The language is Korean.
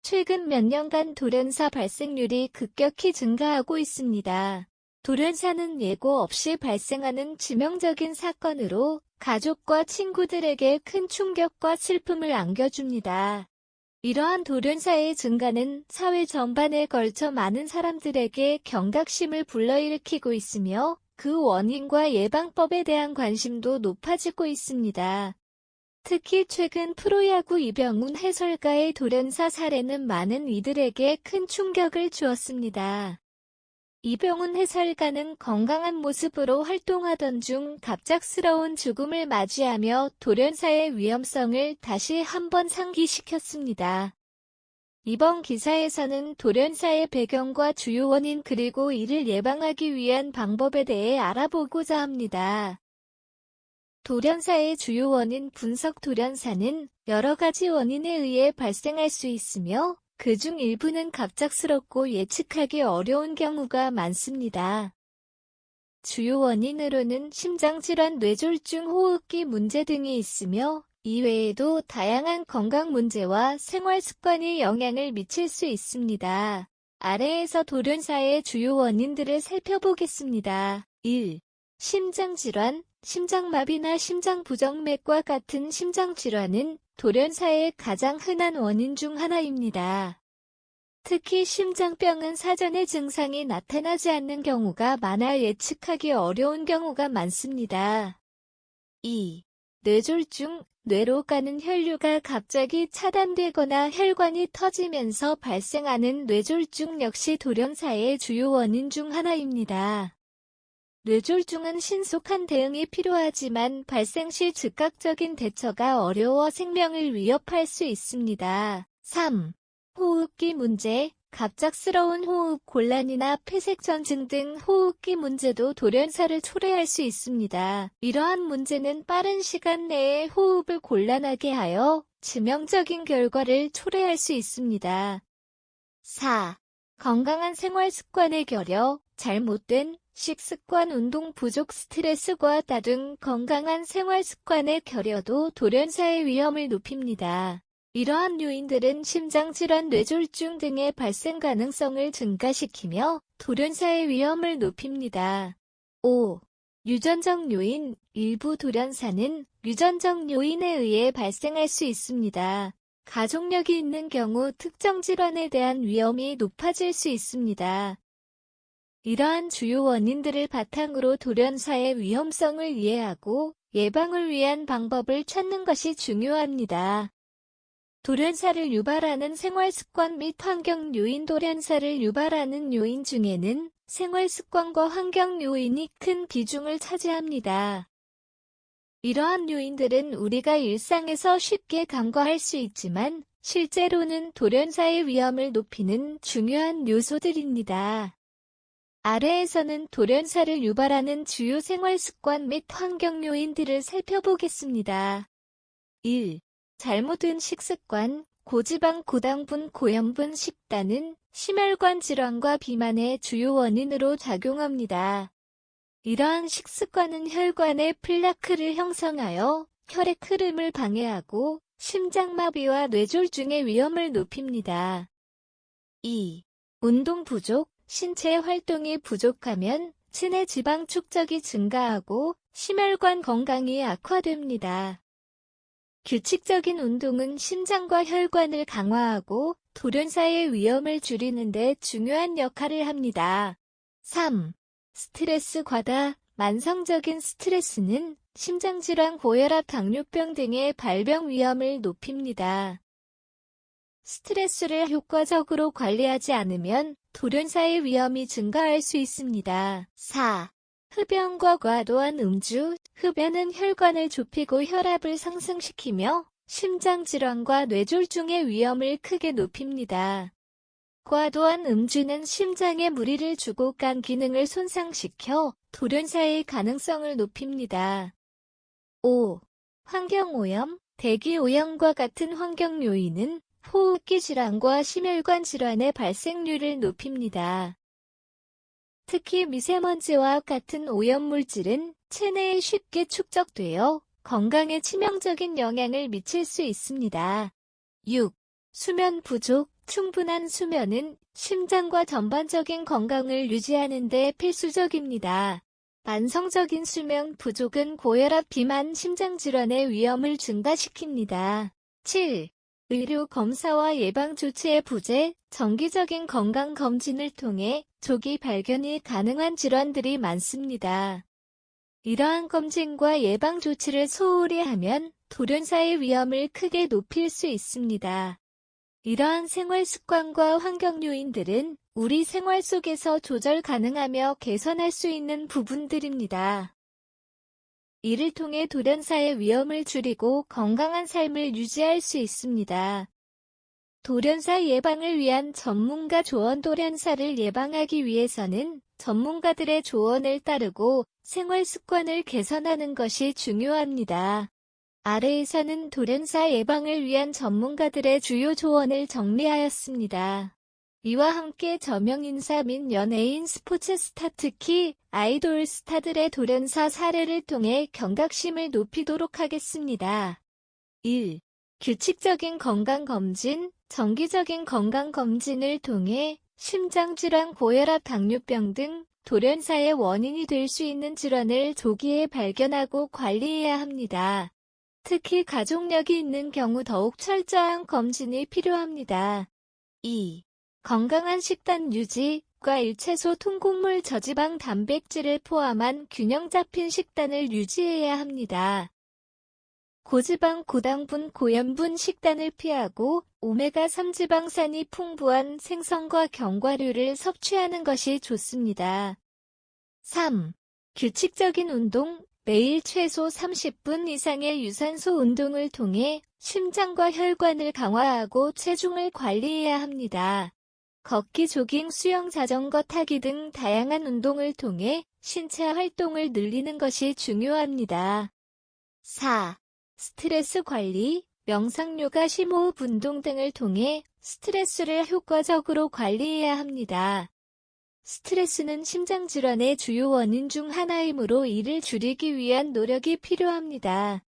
최근 몇 년간 돌연사 발생률이 급격히 증가하고 있습니다. 돌연사는 예고 없이 발생하는致命적인 사건으로 가족과 친구들에게 큰 충격과 슬픔을 안겨줍니다. 이러한 돌연사의 증가는 사회 전반에 걸쳐 많은 사람들에게 경각심을 불러일으키고 있으며 그 원인과 예방법에 대한 관심도 높아지고 있습니다. 특히 최근 프로야구 이병훈 해설가의 돌연사 사례는 많은 이들에게 큰 충격을 주었습니다. 이병훈 해설가는 건강한 모습으로 활동하던 중 갑작스러운 죽음을 맞이하며 돌연사의 위험성을 다시 한번 상기시켰습니다. 이번 기사에서는 돌연사의 배경과 주요 원인 그리고 이를 예방하기 위한 방법에 대해 알아보고자 합니다. 돌연사의 주요 원인 분석. 돌연사는 여러 가지 원인에 의해 발생할 수 있으며 그중 일부는 갑작스럽고 예측하기 어려운 경우가 많습니다. 주요 원인으로는 심장질환, 뇌졸중, 호흡기 문제 등이 있으며 이외에도 다양한 건강 문제와 생활 습관이 영향을 미칠 수 있습니다. 아래에서 돌연사의 주요 원인들을 살펴보겠습니다. 1. 심장질환, 심장마비나 심장부정맥과 같은 심장질환은 돌연사의 가장 흔한 원인 중 하나입니다. 특히 심장병은 사전에 증상이 나타나지 않는 경우가 많아 예측하기 어려운 경우가 많습니다. 2. 뇌졸중, 뇌로 가는 혈류가 갑자기 차단되거나 혈관이 터지면서 발생하는 뇌졸중 역시 돌연사의 주요 원인 중 하나입니다. 뇌졸중은 신속한 대응이 필요하지만 발생 시 즉각적인 대처가 어려워 생명을 위협할 수 있습니다. 3. 호흡기 문제, 갑작스러운 호흡 곤란이나 폐색전증 등 호흡기 문제도 돌연사를 초래할 수 있습니다. 이러한 문제는 빠른 시간 내에 호흡을 곤란하게 하여致命적인 결과를 초래할 수 있습니다. 4. 건강한 생활 습관의 결여, 잘못된 식습관, 운동 부족, 스트레스, 과다 등 건강한 생활 습관의 결여도 돌연사의 위험을 높입니다. 이러한 요인들은 심장질환, 뇌졸중 등의 발생 가능성을 증가시키며 돌연사의 위험을 높입니다. 5. 유전적 요인, 일부 돌연사는 유전적 요인에 의해 발생할 수 있습니다. 가족력이 있는 경우 특정 질환에 대한 위험이 높아질 수 있습니다. 이러한 주요 원인들을 바탕으로 돌연사의 위험성을 이해하고 예방을 위한 방법을 찾는 것이 중요합니다. 돌연사를 유발하는 생활습관 및 환경 요인. 돌연사를 유발하는 요인 중에는 생활습관과 환경 요인이 큰 비중을 차지합니다. 이러한 요인들은 우리가 일상에서 쉽게 간과할 수 있지만 실제로는 돌연사의 위험을 높이는 중요한 요소들입니다. 아래에서는 돌연사를 유발하는 주요 생활습관 및 환경 요인들을 살펴보겠습니다. 1. 잘못된 식습관, 고지방, 고당분, 고염분 식단은 심혈관 질환과 비만의 주요 원인으로 작용합니다. 이러한 식습관은 혈관에 플라크를 형성하여 혈액 흐름을 방해하고 심장마비와 뇌졸중의 위험을 높입니다. 2. 운동 부족, 신체 활동이 부족하면 체내 지방 축적이 증가하고 심혈관 건강이 악화됩니다. 규칙적인 운동은 심장과 혈관을 강화하고 돌연사의 위험을 줄이는 데 중요한 역할을 합니다. 3. 스트레스 과다, 만성적인 스트레스는 심장질환, 고혈압, 당뇨병 등의 발병 위험을 높입니다. 스트레스를 효과적으로 관리하지 않으면 돌연사의 위험이 증가할 수 있습니다. 4. 흡연과 과도한 음주, 흡연은 혈관을 좁히고 혈압을 상승시키며 심장질환과 뇌졸중의 위험을 크게 높입니다. 과도한 음주는 심장에 무리를 주고 간 기능을 손상시켜 돌연사의 가능성을 높입니다. 5. 환경오염, 대기오염과 같은 환경 요인은 호흡기 질환과 심혈관 질환의 발생률을 높입니다. 특히 미세먼지와 같은 오염물질은 체내에 쉽게 축적되어 건강에 치명적인 영향을 미칠 수 있습니다. 6. 수면 부족, 충분한 수면은 심장과 전반적인 건강을 유지하는 데 필수적입니다. 만성적인 수면 부족은 고혈압, 비만, 심장질환의 위험을 증가시킵니다. 7. 의료 검사와 예방 조치의 부재, 정기적인 건강 검진을 통해 조기 발견이 가능한 질환들이 많습니다. 이러한 검진과 예방 조치를 소홀히 하면 돌연사의 위험을 크게 높일 수 있습니다. 이러한 생활 습관과 환경 요인들은 우리 생활 속에서 조절 가능하며 개선할 수 있는 부분들입니다. 이를 통해 돌연사의 위험을 줄이고 건강한 삶을 유지할 수 있습니다. 돌연사 예방을 위한 전문가 조언. 돌연사를 예방하기 위해서는 전문가들의 조언을 따르고 생활 습관을 개선하는 것이 중요합니다. 아래에서는 돌연사 예방을 위한 전문가들의 주요 조언을 정리하였습니다. 이와 함께 저명인사 및 연예인, 스포츠 스타, 특히 아이돌 스타들의 돌연사 사례를 통해 경각심을 높이도록 하겠습니다. 1. 규칙적인 건강검진. 정기적인 건강검진을 통해 심장질환, 고혈압, 당뇨병 등 돌연사의 원인이 될 수 있는 질환을 조기에 발견하고 관리해야 합니다. 특히 가족력이 있는 경우 더욱 철저한 검진이 필요합니다. 2. 건강한 식단 유지. 과일, 채소, 통곡물, 저지방, 단백질을 포함한 균형 잡힌 식단을 유지해야 합니다. 고지방, 고당분, 고염분 식단을 피하고 오메가3 지방산이 풍부한 생선과 견과류를 섭취하는 것이 좋습니다. 3. 규칙적인 운동. 매일 최소 30분 이상의 유산소 운동을 통해 심장과 혈관을 강화하고 체중을 관리해야 합니다. 걷기, 조깅, 수영, 자전거 타기 등 다양한 운동을 통해 신체 활동을 늘리는 것이 중요합니다. 4. 스트레스 관리. 명상, 요가, 심호흡 운동 등을 통해 스트레스를 효과적으로 관리해야 합니다. 스트레스는 심장질환의 주요 원인 중 하나이므로 이를 줄이기 위한 노력이 필요합니다.